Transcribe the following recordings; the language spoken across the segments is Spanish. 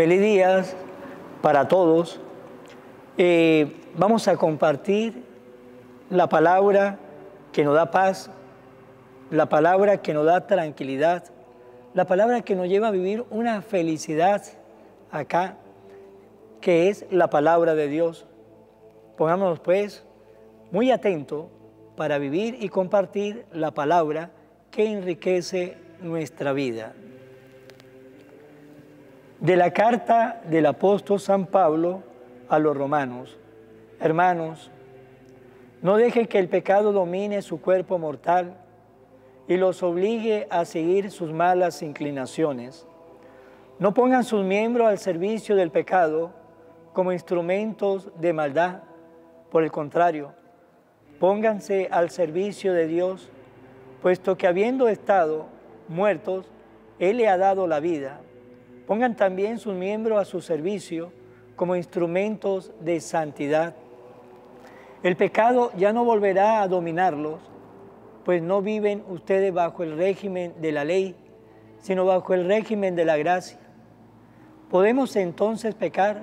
Feliz día para todos. Vamos a compartir la palabra que nos da paz, la palabra que nos da tranquilidad, la palabra que nos lleva a vivir una felicidad acá, que es la palabra de Dios. Pongámonos pues muy atentos para vivir y compartir la palabra que enriquece nuestra vida. De la carta del apóstol San Pablo a los romanos. Hermanos, no dejen que el pecado domine su cuerpo mortal y los obligue a seguir sus malas inclinaciones. No pongan sus miembros al servicio del pecado como instrumentos de maldad. Por el contrario, pónganse al servicio de Dios, puesto que habiendo estado muertos, Él le ha dado la vida. Pongan también sus miembros a su servicio como instrumentos de santidad. El pecado ya no volverá a dominarlos, pues no viven ustedes bajo el régimen de la ley, sino bajo el régimen de la gracia. ¿Podemos entonces pecar,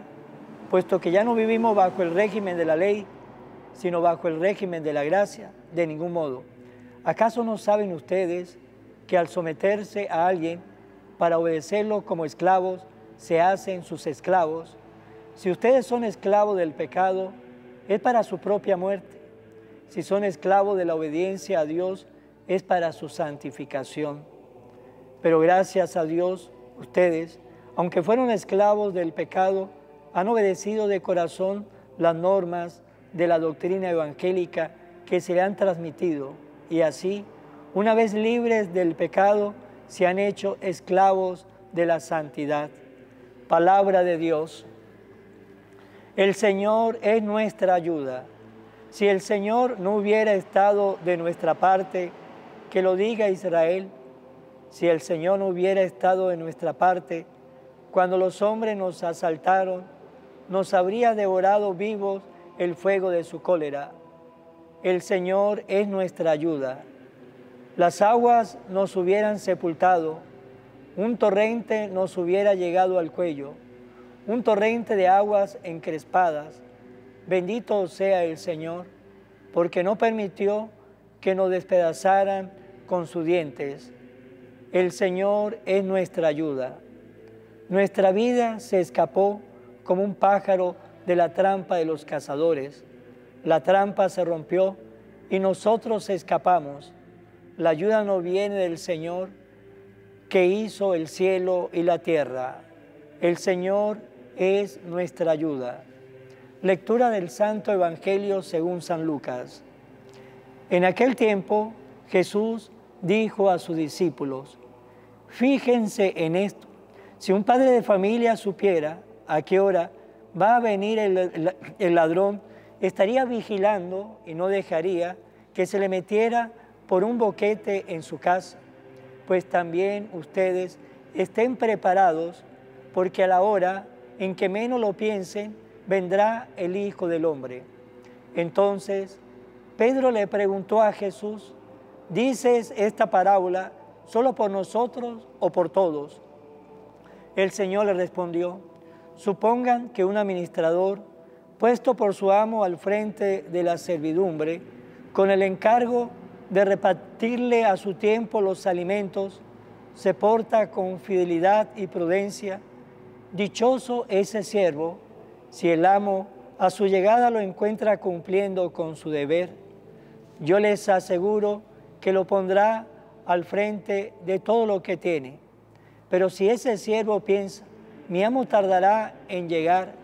puesto que ya no vivimos bajo el régimen de la ley, sino bajo el régimen de la gracia? De ningún modo. ¿Acaso no saben ustedes que al someterse a alguien para obedecerlo como esclavos, se hacen sus esclavos? Si ustedes son esclavos del pecado, es para su propia muerte. Si son esclavos de la obediencia a Dios, es para su santificación. Pero gracias a Dios, ustedes, aunque fueron esclavos del pecado, han obedecido de corazón las normas de la doctrina evangélica que se le han transmitido, y así, una vez libres del pecado, se han hecho esclavos de la santidad. Palabra de Dios. El Señor es nuestra ayuda. Si el Señor no hubiera estado de nuestra parte, que lo diga Israel. Si el Señor no hubiera estado de nuestra parte, cuando los hombres nos asaltaron, nos habría devorado vivos el fuego de su cólera. El Señor es nuestra ayuda. Las aguas nos hubieran sepultado, un torrente nos hubiera llegado al cuello, un torrente de aguas encrespadas. Bendito sea el Señor, porque no permitió que nos despedazaran con sus dientes. El Señor es nuestra ayuda. Nuestra vida se escapó como un pájaro de la trampa de los cazadores. La trampa se rompió y nosotros escapamos. La ayuda no viene del Señor, que hizo el cielo y la tierra. El Señor es nuestra ayuda. Lectura del Santo Evangelio según San Lucas. En aquel tiempo, Jesús dijo a sus discípulos: fíjense en esto. Si un padre de familia supiera a qué hora va a venir el ladrón, estaría vigilando y no dejaría que se le metiera por un boquete en su casa. Pues también ustedes estén preparados, porque a la hora en que menos lo piensen, vendrá el Hijo del Hombre. Entonces, Pedro le preguntó a Jesús: ¿dices esta parábola solo por nosotros o por todos? El Señor le respondió: supongan que un administrador, puesto por su amo al frente de la servidumbre, con el encargo de repartirle a su tiempo los alimentos, se porta con fidelidad y prudencia. Dichoso ese siervo, si el amo a su llegada lo encuentra cumpliendo con su deber. Yo les aseguro que lo pondrá al frente de todo lo que tiene. Pero si ese siervo piensa: mi amo tardará en llegar,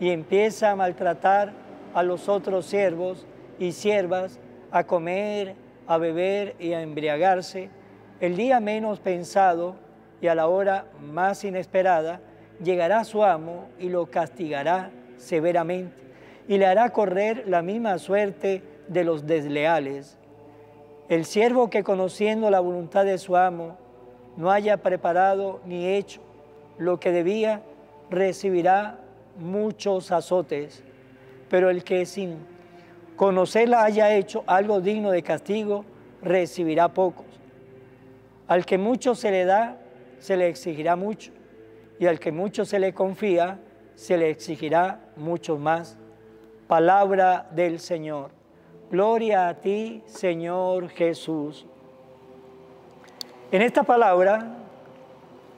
y empieza a maltratar a los otros siervos y siervas, a comer, a beber y a embriagarse, el día menos pensado y a la hora más inesperada, llegará su amo y lo castigará severamente y le hará correr la misma suerte de los desleales. El siervo que, conociendo la voluntad de su amo, no haya preparado ni hecho lo que debía, recibirá muchos azotes, pero el que sin conocerla haya hecho algo digno de castigo, recibirá pocos. Al que mucho se le da, se le exigirá mucho, y al que mucho se le confía, se le exigirá mucho más. Palabra del Señor. Gloria a ti, Señor Jesús. En esta palabra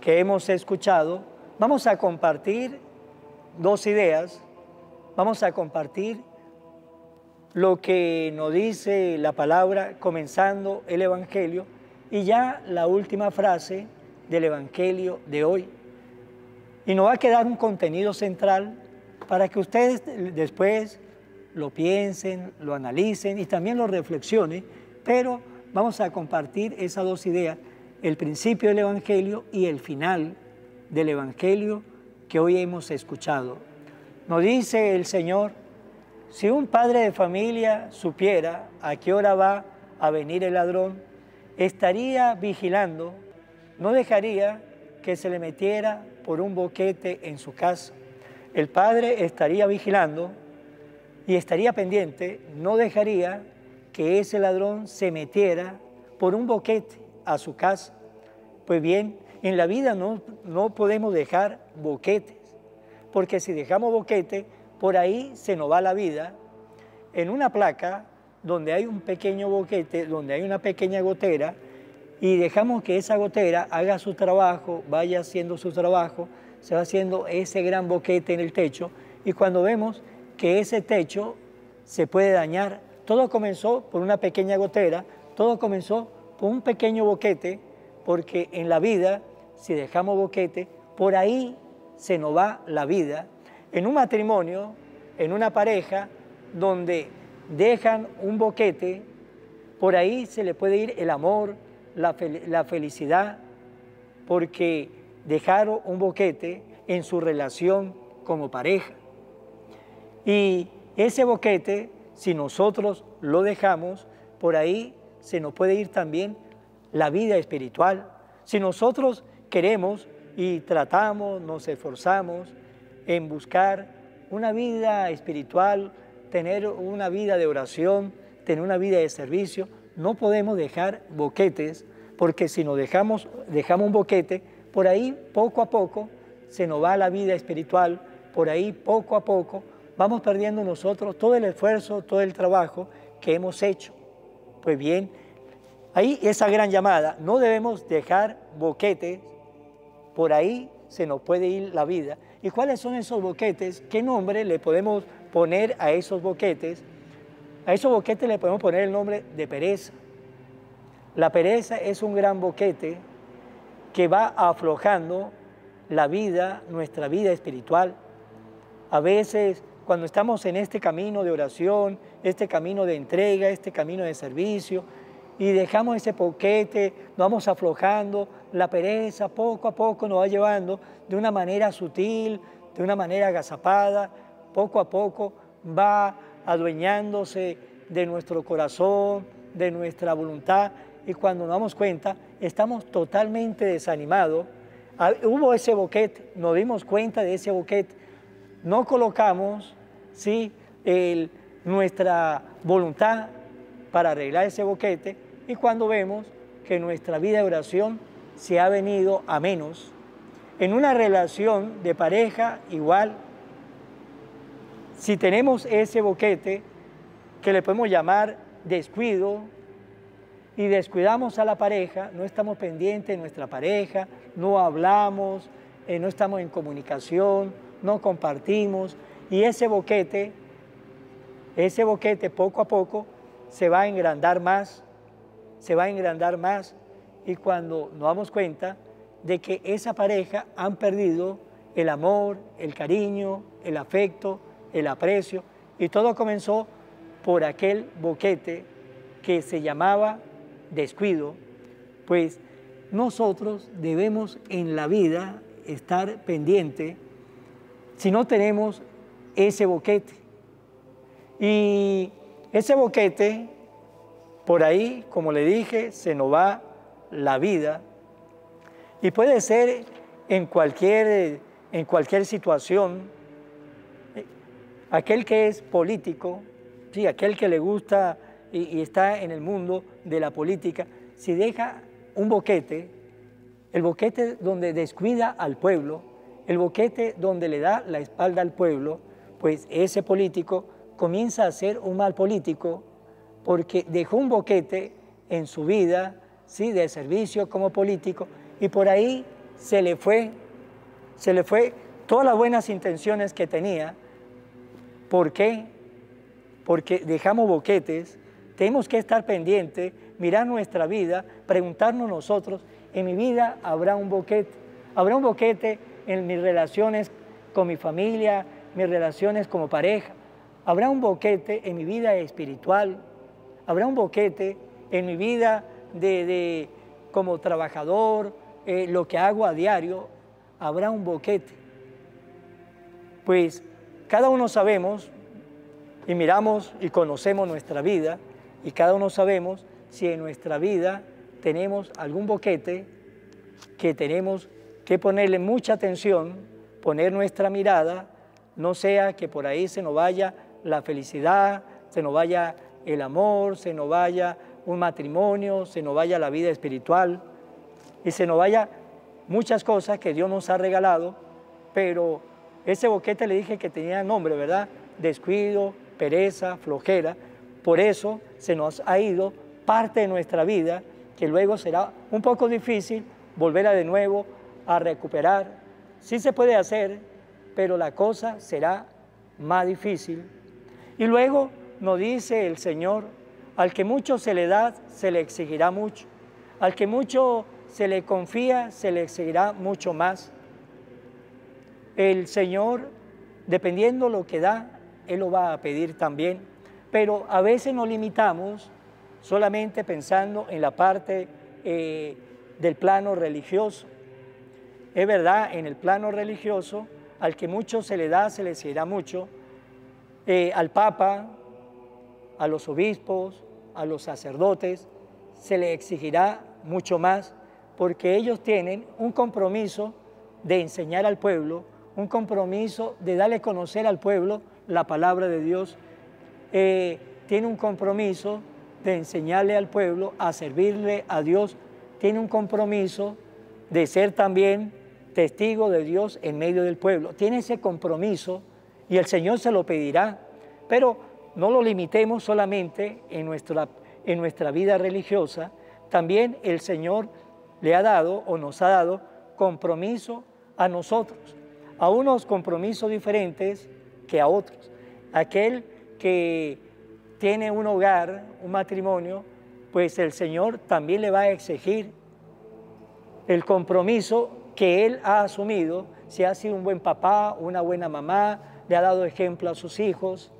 que hemos escuchado, vamos a compartir dos ideas. Vamos a compartir lo que nos dice la palabra, comenzando el Evangelio, y ya la última frase del Evangelio de hoy. Y nos va a quedar un contenido central para que ustedes después lo piensen, lo analicen y también lo reflexionen, pero vamos a compartir esas dos ideas, el principio del Evangelio y el final del Evangelio que hoy hemos escuchado. Nos dice el Señor: si un padre de familia supiera a qué hora va a venir el ladrón, estaría vigilando, no dejaría que se le metiera por un boquete en su casa. El padre estaría vigilando y estaría pendiente, no dejaría que ese ladrón se metiera por un boquete a su casa. Pues bien, en la vida no podemos dejar boquetes, porque si dejamos boquete, por ahí se nos va la vida. En una placa donde hay un pequeño boquete, donde hay una pequeña gotera, y dejamos que esa gotera haga su trabajo, vaya haciendo su trabajo, se va haciendo ese gran boquete en el techo, y cuando vemos que ese techo se puede dañar, todo comenzó por una pequeña gotera, todo comenzó por un pequeño boquete, porque en la vida, si dejamos boquete, por ahí se nos va la vida. En un matrimonio, en una pareja, donde dejan un boquete, por ahí se le puede ir el amor, la felicidad, porque dejaron un boquete en su relación como pareja. Y ese boquete, si nosotros lo dejamos, por ahí se nos puede ir también la vida espiritual. Si nosotros queremos y tratamos, nos esforzamos en buscar una vida espiritual, tener una vida de oración, tener una vida de servicio, no podemos dejar boquetes, porque si nos dejamos un boquete, por ahí poco a poco se nos va la vida espiritual, por ahí poco a poco vamos perdiendo nosotros todo el esfuerzo, todo el trabajo que hemos hecho. Pues bien, ahí esa gran llamada, no debemos dejar boquetes, por ahí se nos puede ir la vida. ¿Y cuáles son esos boquetes? ¿Qué nombre le podemos poner a esos boquetes? A esos boquetes le podemos poner el nombre de pereza. La pereza es un gran boquete que va aflojando la vida, nuestra vida espiritual. A veces, cuando estamos en este camino de oración, este camino de entrega, este camino de servicio, y dejamos ese boquete, nos vamos aflojando, la pereza poco a poco nos va llevando de una manera sutil, de una manera agazapada, poco a poco va adueñándose de nuestro corazón, de nuestra voluntad, y cuando nos damos cuenta, estamos totalmente desanimados. Hubo ese boquete, nos dimos cuenta de ese boquete, no colocamos, ¿sí?, nuestra voluntad para arreglar ese boquete, y cuando vemos que nuestra vida de oración se ha venido a menos, en una relación de pareja igual, si tenemos ese boquete que le podemos llamar descuido y descuidamos a la pareja, no estamos pendientes de nuestra pareja, no hablamos, no estamos en comunicación, no compartimos, y ese boquete poco a poco se va a engrandar más, y cuando nos damos cuenta de que esa pareja han perdido el amor, el cariño, el afecto, el aprecio, y todo comenzó por aquel boquete que se llamaba descuido. Pues nosotros debemos en la vida estar pendiente si no tenemos ese boquete. Y ese boquete, por ahí, como le dije, se nos va la vida, y puede ser en cualquier situación. Aquel que es político, sí, aquel que le gusta y está en el mundo de la política, si deja un boquete, el boquete donde descuida al pueblo, el boquete donde le da la espalda al pueblo, pues ese político comienza a ser un mal político porque dejó un boquete en su vida, ¿sí?, de servicio como político, y por ahí se le fue todas las buenas intenciones que tenía. ¿Por qué? Porque dejamos boquetes. Tenemos que estar pendientes, mirar nuestra vida, preguntarnos nosotros, ¿en mi vida habrá un boquete? ¿Habrá un boquete en mis relaciones con mi familia, mis relaciones como pareja? ¿Habrá un boquete en mi vida espiritual? ¿Habrá un boquete en mi vida como trabajador, lo que hago a diario? ¿Habrá un boquete? Pues cada uno sabemos y miramos y conocemos nuestra vida, y cada uno sabemos si en nuestra vida tenemos algún boquete que tenemos que ponerle mucha atención, poner nuestra mirada, no sea que por ahí se nos vaya la felicidad, se nos vaya el amor, se nos vaya un matrimonio, se nos vaya la vida espiritual y se nos vaya muchas cosas que Dios nos ha regalado, pero ese boquete le dije que tenía nombre, ¿verdad? Descuido, pereza, flojera. Por eso se nos ha ido parte de nuestra vida, que luego será un poco difícil volver de nuevo a recuperar. Sí se puede hacer, pero la cosa será más difícil. Y luego nos dice el Señor, al que mucho se le da, se le exigirá mucho. Al que mucho se le confía, se le exigirá mucho más. El Señor, dependiendo lo que da, Él lo va a pedir también. Pero a veces nos limitamos solamente pensando en la parte del plano religioso. Es verdad, en el plano religioso, al que mucho se le da, se le exigirá mucho. Al Papa, a los obispos, a los sacerdotes, se le exigirá mucho más, porque ellos tienen un compromiso de enseñar al pueblo, un compromiso de darle a conocer al pueblo la palabra de Dios. Tiene un compromiso de enseñarle al pueblo a servirle a Dios, tiene un compromiso de ser también testigo de Dios en medio del pueblo, tiene ese compromiso y el Señor se lo pedirá, pero no lo limitemos solamente en nuestra vida religiosa, también el Señor le ha dado o nos ha dado compromiso a nosotros, a unos compromisos diferentes que a otros. Aquel que tiene un hogar, un matrimonio, pues el Señor también le va a exigir el compromiso que Él ha asumido, si ha sido un buen papá, una buena mamá, le ha dado ejemplo a sus hijos,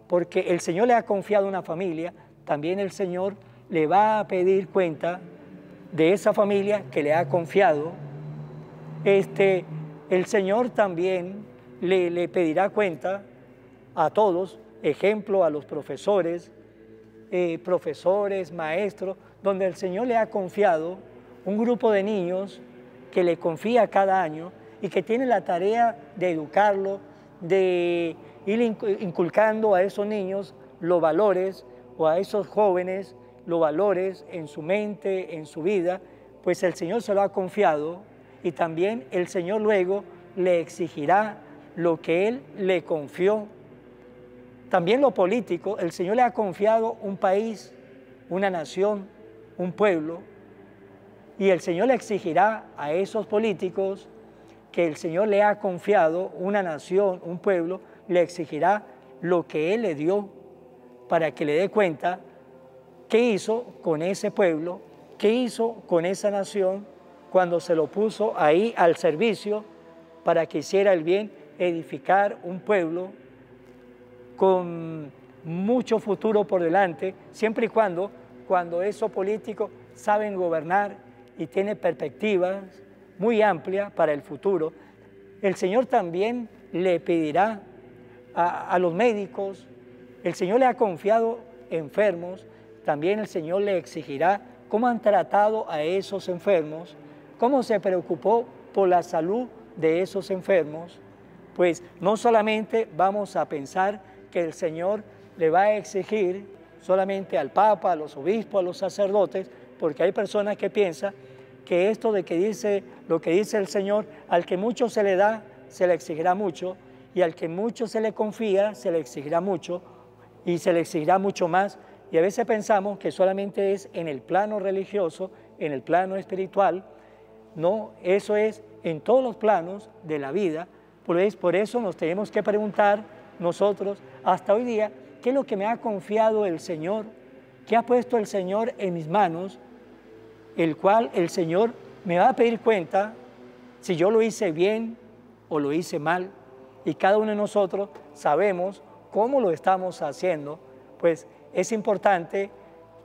porque el Señor le ha confiado una familia, también el Señor le va a pedir cuenta de esa familia que le ha confiado. El Señor también le pedirá cuenta a todos, ejemplo a los profesores, maestros, donde el Señor le ha confiado un grupo de niños que le confía cada año y que tiene la tarea de educarlo, de ir inculcando a esos niños los valores, o a esos jóvenes los valores en su mente, en su vida, pues el Señor se lo ha confiado y también el Señor luego le exigirá lo que Él le confió. También lo político, el Señor le ha confiado un país, una nación, un pueblo, y el Señor le exigirá a esos políticos que el Señor le ha confiado una nación, un pueblo, le exigirá lo que Él le dio para que le dé cuenta qué hizo con ese pueblo, qué hizo con esa nación cuando se lo puso ahí al servicio para que hiciera el bien, edificar un pueblo con mucho futuro por delante, siempre y cuando esos políticos saben gobernar y tienen perspectivas muy amplias para el futuro. El Señor también le pedirá a los médicos, el Señor le ha confiado enfermos, también el Señor le exigirá cómo han tratado a esos enfermos, cómo se preocupó por la salud de esos enfermos. Pues no solamente vamos a pensar que el Señor le va a exigir solamente al Papa, a los obispos, a los sacerdotes, porque hay personas que piensan que esto de que dice, lo que dice el Señor, al que mucho se le da, se le exigirá mucho, y al que mucho se le confía, se le exigirá mucho, y se le exigirá mucho más. Y a veces pensamos que solamente es en el plano religioso, en el plano espiritual. No, eso es en todos los planos de la vida. Por eso nos tenemos que preguntar nosotros, hasta hoy día, ¿qué es lo que me ha confiado el Señor? ¿Qué ha puesto el Señor en mis manos? El cual el Señor me va a pedir cuenta si yo lo hice bien o lo hice mal. Y cada uno de nosotros sabemos cómo lo estamos haciendo. Pues es importante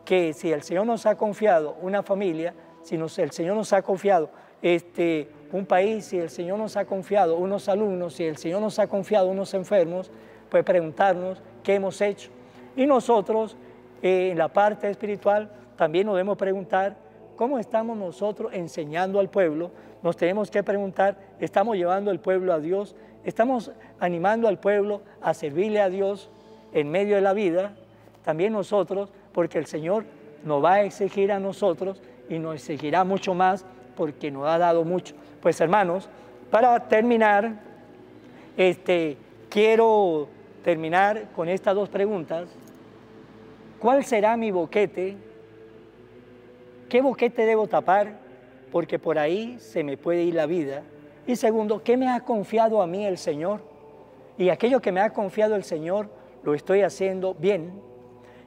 que si el Señor nos ha confiado una familia, si el Señor nos ha confiado un país, si el Señor nos ha confiado unos alumnos, si el Señor nos ha confiado unos enfermos, pues preguntarnos qué hemos hecho. Y nosotros, en la parte espiritual, también nos debemos preguntar cómo estamos nosotros enseñando al pueblo. Nos tenemos que preguntar, ¿estamos llevando al pueblo a Dios? ¿Estamos animando al pueblo a servirle a Dios en medio de la vida? También nosotros, porque el Señor nos va a exigir a nosotros y nos exigirá mucho más porque nos ha dado mucho. Pues hermanos, para terminar, quiero terminar con estas dos preguntas. ¿Cuál será mi boquete? ¿Qué boquete debo tapar? Porque por ahí se me puede ir la vida. Y segundo, ¿qué me ha confiado a mí el Señor? Y aquello que me ha confiado el Señor, lo estoy haciendo bien.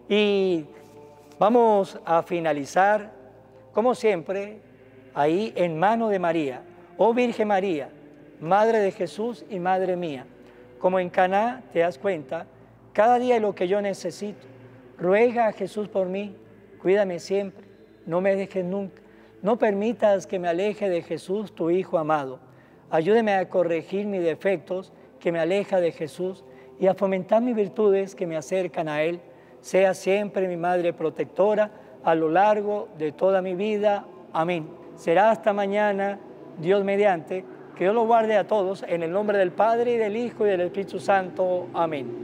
Y vamos a finalizar, como siempre, ahí en mano de María. Oh Virgen María, Madre de Jesús y Madre mía, como en Caná te das cuenta, cada día es lo que yo necesito. Ruega a Jesús por mí, cuídame siempre, no me dejes nunca. No permitas que me aleje de Jesús, tu Hijo amado. Ayúdeme a corregir mis defectos que me aleja de Jesús y a fomentar mis virtudes que me acercan a Él. Sea siempre mi Madre protectora a lo largo de toda mi vida. Amén. Será hasta mañana, Dios mediante, que Dios los guarde a todos, en el nombre del Padre, y del Hijo, y del Espíritu Santo. Amén.